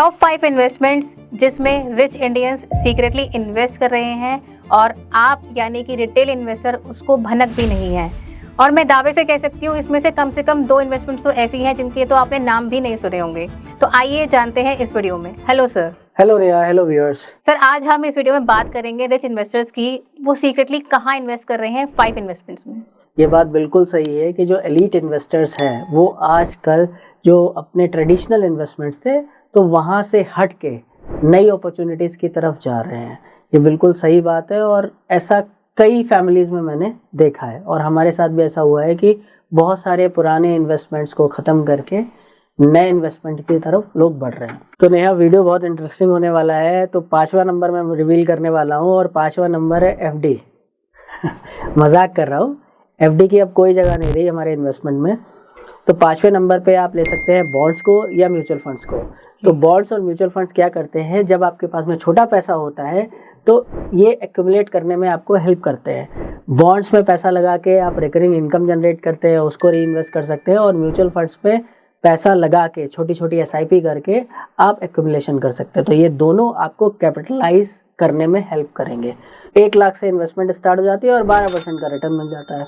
Top 5 investments जिसमें rich Indians secretly invest कर रहे हैं और आप यानी कि रिटेल इन्वेस्टर उसको भनक भी नहीं है। और मैं दावे से कह सकती हूँ इसमें से कम 2 इन्वेस्टमेंट्स तो ऐसी हैं जिनके तो आपने नाम भी नहीं सुने होंगे। तो आइए जानते हैं इस वीडियो में। Hello sir. Hello Neha, hello viewers. Sir आज हम इस वीडियो में बात करेंगे रिच इन्वेस्टर्स की, वो सीक्रेटली कहाँ इन्वेस्ट कर रहे हैं 5 इन्वेस्टमेंट्स में। ये बात बिल्कुल सही है कि जो एलीट इन्वेस्टर्स हैं वो आजकल जो अपने ट्रेडिशनल इन्वेस्टमेंट्स थे तो वहाँ से हट के नई अपॉर्चुनिटीज़ की तरफ जा रहे हैं। ये बिल्कुल सही बात है और ऐसा कई फैमिलीज़ में मैंने देखा है और हमारे साथ भी ऐसा हुआ है कि बहुत सारे पुराने इन्वेस्टमेंट्स को ख़त्म करके नए इन्वेस्टमेंट की तरफ लोग बढ़ रहे हैं। तो नेहा, वीडियो बहुत इंटरेस्टिंग होने वाला है। तो 5वां नंबर मैं रिवील करने वाला हूँ और 5वां नंबर है एफडी। मजाक कर रहा हूँ, एफडी की अब कोई जगह नहीं रही हमारे इन्वेस्टमेंट में। तो 5वें नंबर पे आप ले सकते हैं बॉन्ड्स को या म्यूचुअल फंड्स को। तो बॉन्ड्स और म्यूचुअल फंड्स क्या करते हैं, जब आपके पास में छोटा पैसा होता है तो ये एक्यूमुलेट करने में आपको हेल्प करते हैं। बॉन्ड्स में पैसा लगा के आप रिकरिंग इनकम जनरेट करते हैं, उसको री इन्वेस्ट कर सकते हैं, और म्यूचुअल फंड्स पे पैसा लगा के छोटी छोटी एसआईपी करके आप एक्यूमुलेशन कर सकते हैं। तो ये दोनों आपको कैपिटलाइज करने में हेल्प करेंगे। 1 लाख से इन्वेस्टमेंट स्टार्ट हो जाती है और 12% का रिटर्न मिल जाता है।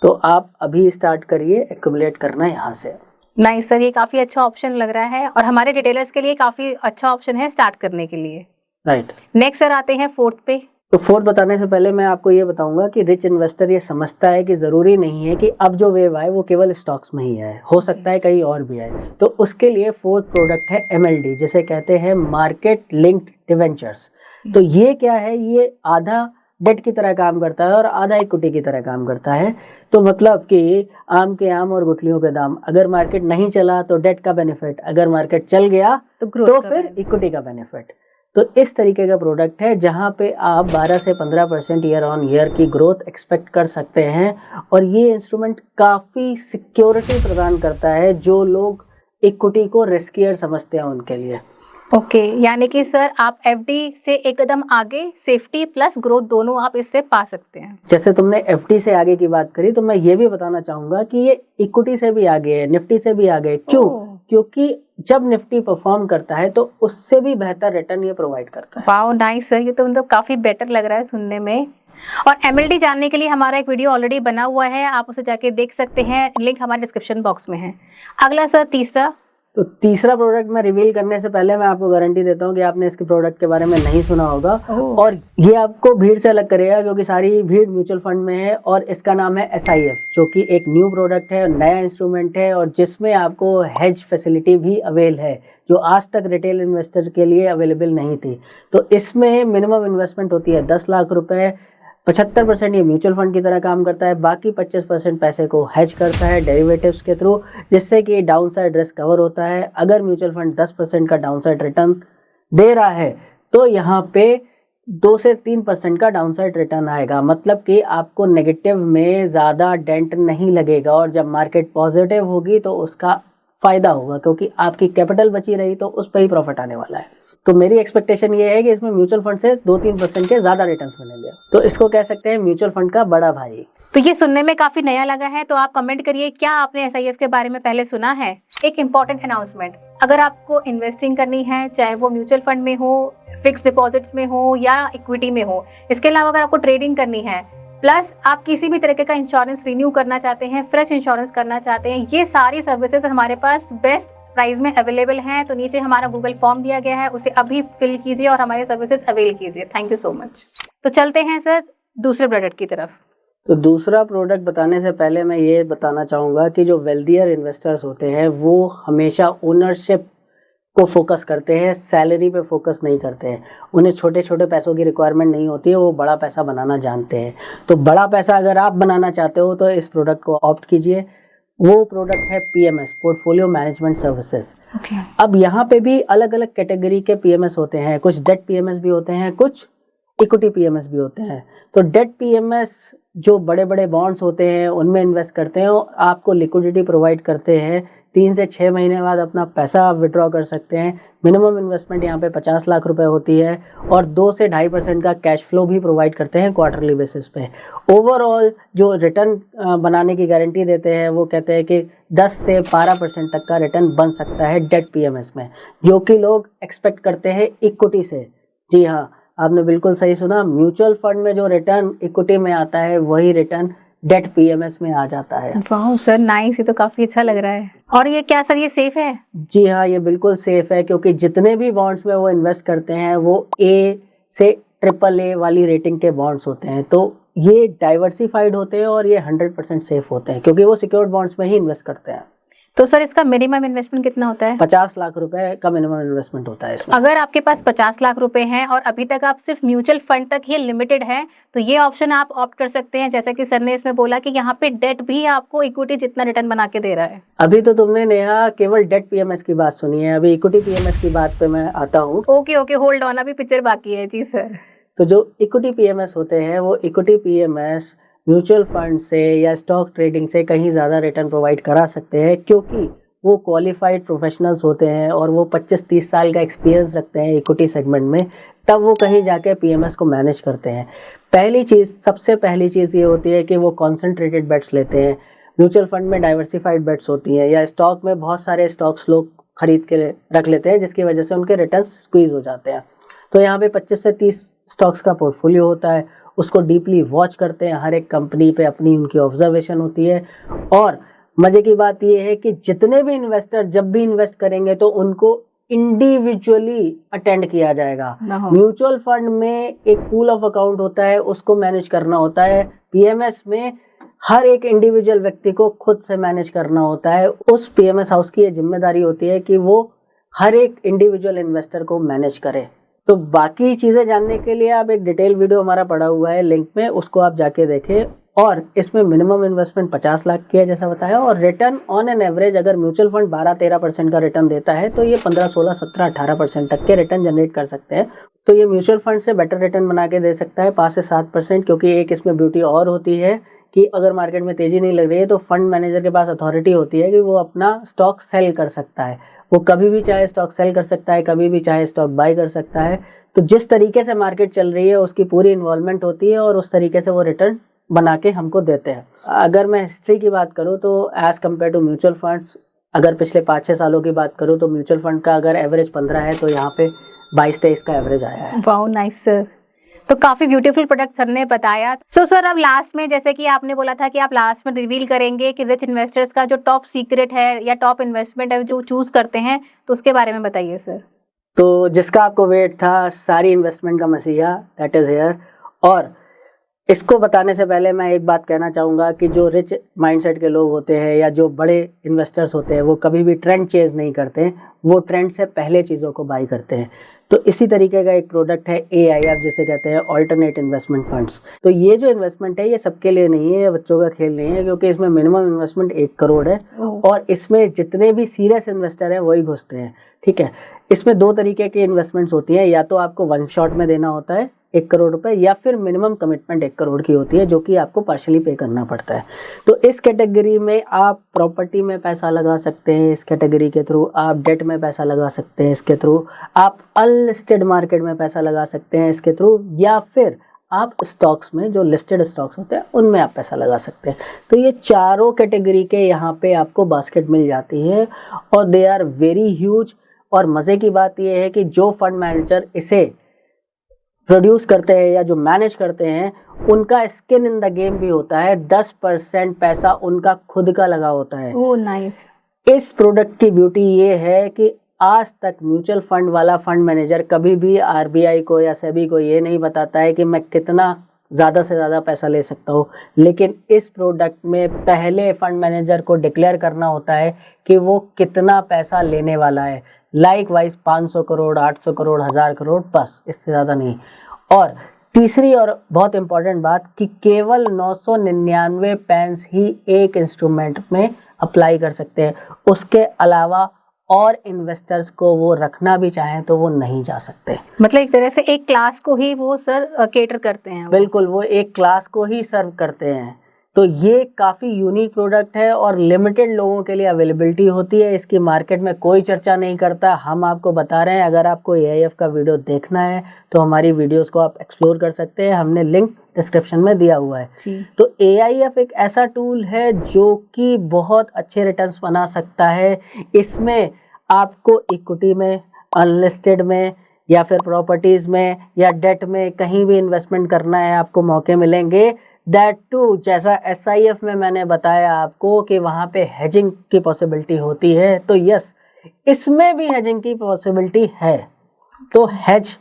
तो आप अभी स्टार्ट करिए एक्यूमुलेट करना यहाँ से। नाइस सर, ये काफ़ी अच्छा ऑप्शन लग रहा है और हमारे रिटेलर्स के लिए काफ़ी अच्छा ऑप्शन है स्टार्ट करने के लिए। राइट। नेक्स्ट सर आते हैं 4th पे। तो 4th बताने से पहले मैं आपको ये बताऊंगा कि रिच इन्वेस्टर ये समझता है कि ज़रूरी नहीं है कि अब जो वेव आए वो केवल स्टॉक्स में ही आए, हो सकता है कहीं और भी आए। तो उसके लिए 4th प्रोडक्ट है MLD, जिसे कहते हैं मार्केट लिंक्ड डिवेंचर्स। तो ये क्या है, ये आधा डेट की तरह काम करता है और आधा इक्विटी की तरह काम करता है। तो मतलब कि आम के आम और गुठलियों के दाम, अगर मार्केट नहीं चला तो डेट का बेनिफिट, अगर मार्केट चल गया तो फिर इक्विटी का बेनिफिट। तो इस तरीके का प्रोडक्ट है जहां पे आप 12 से 15% ईयर ऑन ईयर की ग्रोथ एक्सपेक्ट कर सकते हैं। और ये इंस्ट्रूमेंट काफ़ी सिक्योरिटी प्रदान करता है जो लोग इक्विटी को रिस्कियर समझते हैं उनके लिए। ओके, यानी कि सर आप एफडी से एक कदम आगे सेफ्टी प्लस ग्रोथ दोनों आप इससे पा सकते हैं। जैसे तुमने एफडी से आगे की बात करी तो मैं ये भी बताना चाहूंगा कि ये इक्विटी से भी आगे है, निफ्टी से भी आगे है। क्यों? क्योंकि जब निफ्टी परफॉर्म करता है तो उससे भी बेहतर रिटर्न ये प्रोवाइड करता है। वाओ नाइस सर, ये तो मतलब काफी बेटर लग रहा है सुनने में। और एमएलडी जानने के लिए हमारा एक वीडियो ऑलरेडी बना हुआ है, आप उसे जाके देख सकते हैं, लिंक हमारे डिस्क्रिप्शन बॉक्स में है। अगला सर तीसरा। तो तीसरा प्रोडक्ट मैं रिवील करने से पहले मैं आपको गारंटी देता हूँ कि आपने इसके प्रोडक्ट के बारे में नहीं सुना होगा और ये आपको भीड़ से अलग करेगा, क्योंकि सारी भीड़ म्यूचुअल फंड में है। और इसका नाम है SIF, जो कि एक न्यू प्रोडक्ट है, नया इंस्ट्रूमेंट है और जिसमें आपको हेज फैसिलिटी भी अवेल है जो आज तक रिटेल इन्वेस्टर के लिए अवेलेबल नहीं थी। तो इसमें मिनिमम इन्वेस्टमेंट होती है 10 लाख रुपए। 75% ये म्यूचुअल फंड की तरह काम करता है, बाकी 25% पैसे को हेज करता है डेरिवेटिव्स के थ्रू, जिससे कि डाउन साइड रिस्क कवर होता है। अगर म्यूचुअल फंड 10% का डाउन साइड रिटर्न दे रहा है तो यहाँ पे 2 से 3% का डाउन साइड रिटर्न आएगा। मतलब कि आपको नेगेटिव में ज़्यादा डेंट नहीं लगेगा और जब मार्केट पॉजिटिव होगी तो उसका फ़ायदा होगा, क्योंकि आपकी कैपिटल बची रही तो उस पर ही प्रॉफिट आने वाला है। तो मेरी एक्सपेक्टेशन ये है कि इसमें म्यूचुअल फंड से 2-3% के ज़्यादा रिटर्न्स मिलेंगे। तो इसको कह सकते हैं म्यूचुअल फंड का बड़ा भाई। तो ये सुनने में काफी नया लगा है, तो आप कमेंट करिए क्या आपने SIF के बारे में पहले सुना है। एक इम्पॉर्टेंट अनाउंसमेंट, अगर आपको इन्वेस्टिंग करनी है, चाहे वो म्यूचुअल फंड में हो, फिक्स डिपॉजिट्स में हो या इक्विटी में हो, इसके अलावा अगर आपको ट्रेडिंग करनी है, प्लस आप किसी भी तरीके का इंश्योरेंस रिन्यू करना चाहते हैं, फ्रेश इंश्योरेंस करना चाहते हैं, ये सारी सर्विसेज हमारे पास बेस्ट प्राइस में अवेलेबल हैं। तो नीचे हमारा गूगल फॉर्म दिया गया है, उसे अभी फिल कीजिए और हमारे सर्विसेज अवेल कीजिए। Thank you so much. तो चलते हैं सर दूसरे प्रोडक्ट की तरफ। तो दूसरा प्रोडक्ट बताने से पहले मैं ये बताना चाहूँगा कि जो वेल्दियर इन्वेस्टर्स होते हैं वो हमेशा ओनरशिप को फोकस करते हैं, सैलरी पे फोकस नहीं करते हैं। उन्हें छोटे छोटे पैसों की रिक्वायरमेंट नहीं होती है, वो बड़ा पैसा बनाना जानते हैं। तो बड़ा पैसा अगर आप बनाना चाहते हो तो इस प्रोडक्ट को ऑप्ट कीजिए। वो प्रोडक्ट है PMS, पोर्टफोलियो मैनेजमेंट सर्विसेज। अब यहाँ पे भी अलग अलग कैटेगरी के PMS होते हैं, कुछ डेट PMS भी होते हैं, कुछ इक्विटी PMS भी होते हैं। तो डेट PMS जो बड़े बड़े बॉन्ड्स होते हैं उनमें इन्वेस्ट करते हैं और आपको लिक्विडिटी प्रोवाइड करते हैं 3 से 6 महीने बाद अपना पैसा आप विड्रॉ कर सकते हैं। मिनिमम इन्वेस्टमेंट यहाँ पे 50 लाख रुपए होती है और 2 से 2.5% का कैश फ्लो भी प्रोवाइड करते हैं क्वार्टरली बेसिस पे। ओवरऑल जो रिटर्न बनाने की गारंटी देते हैं वो कहते हैं कि 10 से 12% तक का रिटर्न बन सकता है डेट पीएमएस में, जो कि लोग एक्सपेक्ट करते हैं इक्विटी से। जी हाँ, आपने बिल्कुल सही सुना, म्यूचुअल फंड में जो रिटर्न इक्विटी में आता है वही रिटर्न डेट पीएमएस में आ जाता है। वाह सर, नाइस, ये तो काफी अच्छा लग रहा है। और ये क्या सर, ये सेफ है? जी हाँ, ये बिल्कुल सेफ है, क्योंकि जितने भी बॉन्ड्स में वो इन्वेस्ट करते हैं वो ए से AAA वाली रेटिंग के बॉन्ड्स होते हैं, तो ये डाइवर्सिफाइड होते हैं और ये 100% सेफ होते हैं, क्योंकि वो सिक्योर्ड बॉन्ड्स में ही इन्वेस्ट करते हैं। तो सर इसका मिनिमम इन्वेस्टमेंट कितना होता है? 50 लाख रुपए का मिनिमम इन्वेस्टमेंट होता है इसमें। अगर आपके पास 50 लाख रुपए हैं और अभी तक आप सिर्फ म्यूचुअल फंड तक ही लिमिटेड है, तो ये ऑप्शन आप ऑप्ट कर सकते हैं, जैसा कि सर ने इसमें बोला कि यहाँ पे डेट भी आपको इक्विटी जितना रिटर्न बना के दे रहा है। अभी तो तुमने नेहा केवल डेट पीएमएस की बात सुनी है, अभी इक्विटी पीएमएस की बात पे मैं आता हूँ। ओके, होल्ड ऑन, अभी पिक्चर बाकी है। जी सर। तो जो इक्विटी पीएमएस होते हैं वो इक्विटी पीएमएस म्यूचुअल फंड से या स्टॉक ट्रेडिंग से कहीं ज़्यादा रिटर्न प्रोवाइड करा सकते हैं, क्योंकि वो क्वालिफाइड प्रोफेशनल्स होते हैं और वो 25-30 साल का एक्सपीरियंस रखते हैं इक्विटी सेगमेंट में, तब वो कहीं जाके पीएमएस को मैनेज करते हैं। सबसे पहली चीज़ ये होती है कि वो कॉन्सेंट्रेटेड बेट्स लेते हैं। म्यूचुअल फंड में डाइवर्सिफाइड बेट्स होती हैं, या स्टॉक में बहुत सारे स्टॉक्स लोग खरीद के रख लेते हैं, जिसकी वजह से उनके रिटर्न्स स्क्वीज हो जाते हैं। तो यहाँ पे 25 से 30 स्टॉक्स का पोर्टफोलियो होता है, उसको डीपली वॉच करते हैं, हर एक कंपनी पे अपनी उनकी ऑब्जर्वेशन होती है। और मजे की बात यह है कि जितने भी इन्वेस्टर जब भी इन्वेस्ट करेंगे तो उनको इंडिविजुअली अटेंड किया जाएगा। म्यूचुअल फंड में एक पूल ऑफ अकाउंट होता है, उसको मैनेज करना होता है। पीएमएस में हर एक इंडिविजुअल व्यक्ति को खुद से मैनेज करना होता है। उस पीएमएस हाउस की ये जिम्मेदारी होती है कि वो हर एक इंडिविजुअल इन्वेस्टर को मैनेज करे। तो बाकी चीज़ें जानने के लिए आप एक डिटेल वीडियो हमारा पड़ा हुआ है लिंक में, उसको आप जाके देखें। और इसमें मिनिमम इन्वेस्टमेंट 50 लाख की है जैसा बताया, और रिटर्न ऑन एन एवरेज अगर म्यूचुअल फंड 12-13% का रिटर्न देता है तो ये 15-16-17-18% तक के रिटर्न जनरेट कर सकते हैं। तो ये म्यूचुअल फंड से बेटर रिटर्न बना के दे सकता है 5 से 7%, क्योंकि एक इसमें ब्यूटी और होती है कि अगर मार्केट में तेजी नहीं लग रही है तो फंड मैनेजर के पास अथॉरिटी होती है कि वो अपना स्टॉक सेल कर सकता है। वो कभी भी चाहे स्टॉक सेल कर सकता है, कभी भी चाहे स्टॉक बाय कर सकता है। तो जिस तरीके से मार्केट चल रही है उसकी पूरी इन्वॉल्वमेंट होती है और उस तरीके से वो रिटर्न बना के हमको देते हैं। अगर मैं हिस्ट्री की बात करूं तो as compare to mutual funds, अगर पिछले 5-6 सालों की बात करूं तो म्यूचुअल फंड का अगर एवरेज 15 है तो यहाँ पे 22-23 का एवरेज आया है। Wow, nice sir. तो काफी ब्यूटीफुल प्रोडक्ट सर ने बताया। सो सर, अब लास्ट में, जैसे कि आपने बोला था कि आप लास्ट में रिवील करेंगे कि रिच इन्वेस्टर्स का जो टॉप सीक्रेट है या टॉप इन्वेस्टमेंट है जो चूज करते हैं, तो उसके बारे में बताइए सर। तो जिसका आपको वेट था, सारी इन्वेस्टमेंट का मसीहा, दैट इज हियर। और इसको बताने से पहले मैं एक बात कहना चाहूँगा कि जो रिच माइंडसेट के लोग होते हैं या जो बड़े इन्वेस्टर्स होते हैं वो कभी भी ट्रेंड चेज नहीं करते, वो ट्रेंड से पहले चीज़ों को बाई करते हैं। तो इसी तरीके का एक प्रोडक्ट है AIF, जिसे कहते हैं ऑल्टरनेट इन्वेस्टमेंट फंड्स। तो ये जो इन्वेस्टमेंट है ये सबके लिए नहीं है, ये बच्चों का खेल नहीं है, क्योंकि इसमें मिनिमम इन्वेस्टमेंट 1 करोड़ है और इसमें जितने भी सीरियस इन्वेस्टर हैं वही घुसते हैं। ठीक है, इसमें 2 तरीके की इन्वेस्टमेंट्स होती हैं, या तो आपको 1 शॉट में देना होता है 1 करोड़ रुपए, या फिर मिनिमम कमिटमेंट 1 करोड़ की होती है जो कि आपको पार्शली पे करना पड़ता है। तो इस कैटेगरी में आप प्रॉपर्टी में पैसा लगा सकते हैं, इस कैटेगरी के थ्रू आप डेट में पैसा लगा सकते हैं, इसके थ्रू आप अनलिस्टेड मार्केट में पैसा लगा सकते हैं इसके थ्रू, या फिर आप स्टॉक्स में, जो लिस्टेड स्टॉक्स होते हैं उनमें आप पैसा लगा सकते हैं। तो ये चारों कैटेगरी के यहाँ पे आपको बास्केट मिल जाती है और दे आर वेरी ह्यूज। और मज़े की बात ये है कि जो फंड मैनेजर इसे प्रोड्यूस करते हैं या जो मैनेज करते हैं उनका स्किन इन द गेम भी होता है। 10% पैसा उनका खुद का लगा होता है। Oh nice. इस प्रोडक्ट की ब्यूटी ये है कि आज तक म्यूचुअल फंड वाला फंड मैनेजर कभी भी RBI को या सेबी को ये नहीं बताता है कि मैं कितना ज़्यादा से ज़्यादा पैसा ले सकता हूँ, लेकिन इस प्रोडक्ट में पहले फंड मैनेजर को डिक्लेयर करना होता है कि वो कितना पैसा लेने वाला है। लाइक वाइज 500 करोड़, 800 करोड़, 1000 करोड़, बस, इससे ज़्यादा नहीं। और तीसरी और बहुत इंपॉर्टेंट बात कि केवल 999 पेंस ही एक इंस्ट्रूमेंट में अप्लाई कर सकते हैं, उसके अलावा और इन्वेस्टर्स को वो रखना भी चाहें तो वो नहीं जा सकते। मतलब एक तरह से एक क्लास को ही वो सर केटर करते हैं। बिल्कुल, वो एक क्लास को ही सर्व करते हैं। तो ये काफ़ी यूनिक प्रोडक्ट है और लिमिटेड लोगों के लिए अवेलेबिलिटी होती है। इसकी मार्केट में कोई चर्चा नहीं करता, हम आपको बता रहे हैं। अगर आपको AIF का वीडियो देखना है तो हमारी वीडियोस को आप एक्सप्लोर कर सकते हैं, हमने लिंक डिस्क्रिप्शन में दिया हुआ है जी। तो AIF एक ऐसा टूल है जो कि बहुत अच्छे रिटर्न्स बना सकता है। इसमें आपको इक्विटी में, अनलिस्टेड में या फिर प्रॉपर्टीज़ में या डेट में कहीं भी इन्वेस्टमेंट करना है आपको मौके मिलेंगे। दैट टू जैसा SIF में मैंने बताया आपको कि वहाँ पे हेजिंग की पॉसिबिलिटी होती है, तो यस इसमें भी हेजिंग की पॉसिबिलिटी है। तो हेज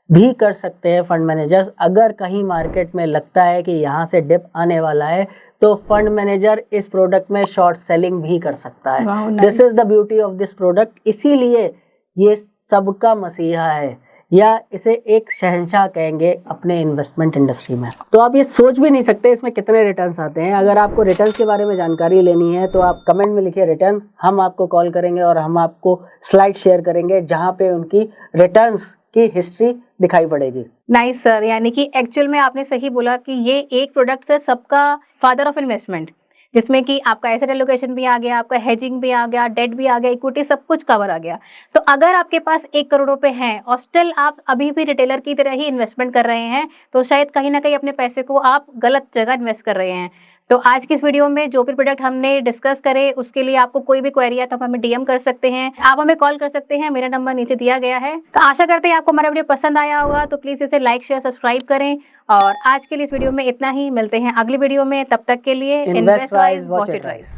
भी कर सकते हैं फंड मैनेजर्स। अगर कहीं मार्केट में लगता है कि यहाँ से डिप आने वाला है तो फंड मैनेजर इस प्रोडक्ट में शॉर्ट सेलिंग भी कर सकता है। This is the beauty of this product. इसीलिए ये सबका मसीहा है या इसे एक शहंशाह कहेंगे अपने इन्वेस्टमेंट इंडस्ट्री में। तो आप ये सोच भी नहीं सकते इसमें कितने रिटर्न्स आते हैं। अगर आपको रिटर्न्स के बारे में जानकारी लेनी है तो आप कमेंट में लिखिए रिटर्न, हम आपको कॉल करेंगे और हम आपको स्लाइड शेयर करेंगे जहां पे उनकी रिटर्न्स की हिस्ट्री दिखाई पड़ेगी। नाइस सर, यानी कि एक्चुअल में आपने सही बोला कि ये एक प्रोडक्ट है सबका फादर ऑफ इन्वेस्टमेंट, जिसमें कि आपका एसेट एलोकेशन भी आ गया, आपका हेजिंग भी आ गया, डेट भी आ गया, इक्विटी सब कुछ कवर आ गया। तो अगर आपके पास 1 करोड़ रुपए हैं और स्टिल आप अभी भी रिटेलर की तरह ही इन्वेस्टमेंट कर रहे हैं तो शायद कहीं ना कहीं अपने पैसे को आप गलत जगह इन्वेस्ट कर रहे हैं। तो आज की इस वीडियो में जो भी प्रोडक्ट हमने डिस्कस करे उसके लिए आपको कोई भी क्वेरी है तो आप हमें DM कर सकते हैं, आप हमें कॉल कर सकते हैं, मेरा नंबर नीचे दिया गया है। तो आशा करते हैं आपको हमारा वीडियो पसंद आया होगा, तो प्लीज इसे लाइक शेयर सब्सक्राइब करें। और आज के लिए इस वीडियो में इतना ही, मिलते हैं अगली वीडियो में, तब तक के लिए invest rise, watch it rise.